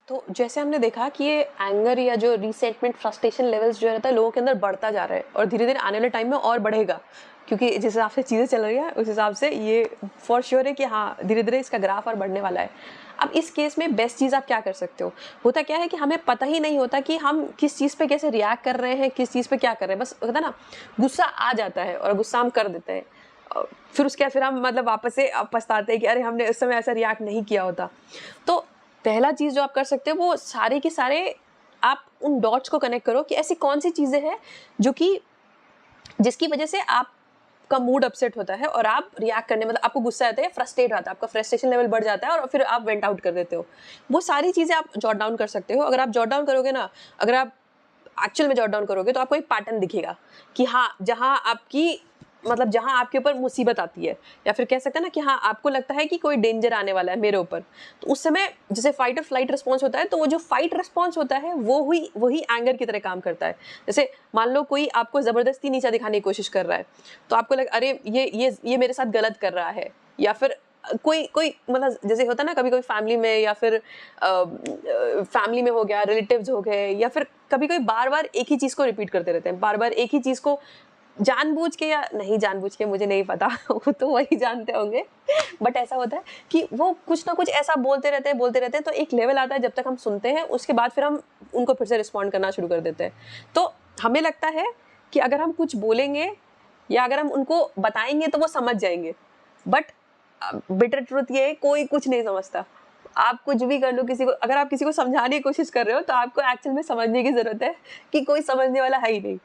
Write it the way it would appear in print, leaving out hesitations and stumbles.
तो जैसे हमने देखा कि ये एंगर या जो रिसेंटमेंट फ्रस्ट्रेशन लेवल्स जो रहता है लोगों के अंदर बढ़ता जा रहा है और धीरे धीरे आने वाले टाइम में और बढ़ेगा, क्योंकि जिस हिसाब से चीज़ें चल रही है उस हिसाब से ये फॉर श्योर है कि हाँ धीरे धीरे इसका ग्राफ और बढ़ने वाला है। अब इस केस में बेस्ट चीज़ आप क्या कर सकते हो, होता क्या है कि हमें पता ही नहीं होता कि हम किस चीज़ पे कैसे रिएक्ट कर रहे हैं, किस चीज़ पे क्या कर रहे हैं। बस होता है ना, गुस्सा आ जाता है और गुस्सा हम कर देते हैं। फिर उसके बाद फिर हम मतलब वापस से पछताते हैं कि अरे हमने उस समय ऐसा रिएक्ट नहीं किया होता। तो पहला चीज़ जो आप कर सकते हो वो सारे के सारे आप उन डॉट्स को कनेक्ट करो कि ऐसी कौन सी चीज़ें हैं जो कि जिसकी वजह से आपका मूड अपसेट होता है और आप रिएक्ट करने मतलब आपको गुस्सा आता है, फ्रस्ट्रेट आता है, आपका फ्रस्ट्रेशन लेवल बढ़ जाता है और फिर आप वेंट आउट कर देते हो। वो सारी चीज़ें आप जॉट डाउन कर सकते हो। अगर आप जॉट डाउन करोगे ना, अगर आप एक्चुअल में जॉट डाउन करोगे तो आपको एक पैटर्न दिखेगा कि हाँ, जहाँ आपकी मतलब जहाँ आपके ऊपर मुसीबत आती है या फिर कह सकते हैं ना कि हाँ आपको लगता है कि कोई डेंजर आने वाला है मेरे ऊपर, तो उस समय जैसे फाइट और फ्लाइट रिस्पॉन्स होता है, तो वो जो फाइट रिस्पॉन्स होता है वो वही एंगर की तरह काम करता है। जैसे मान लो कोई आपको ज़बरदस्ती नीचा दिखाने की कोशिश कर रहा है, तो आपको लग अरे ये मेरे साथ गलत कर रहा है, या फिर कोई कोई मतलब जैसे होता है ना, कभी कभी फैमिली में या फिर फैमिली में हो गया, रिलेटिव्स हो गए, या फिर कभी कोई बार बार एक ही चीज़ को रिपीट करते रहते हैं, बार बार एक ही चीज़ को जानबूझ के या नहीं जानबूझ के मुझे नहीं पता वो तो वही जानते होंगे। बट ऐसा होता है कि वो कुछ ना कुछ ऐसा बोलते रहते हैं, तो एक लेवल आता है जब तक हम सुनते हैं, उसके बाद फिर हम उनको फिर से रिस्पॉन्ड करना शुरू कर देते हैं। तो हमें लगता है कि अगर हम कुछ बोलेंगे या अगर हम उनको बताएंगे तो वो समझ जाएंगे, बट बिटर ट्रुथ ये है, कोई कुछ नहीं समझता। आप कुछ भी कर लो, किसी को अगर आप किसी को समझाने की कोशिश कर रहे हो तो आपको एक्चुअल में समझने की जरूरत है कि कोई समझने वाला है ही नहीं।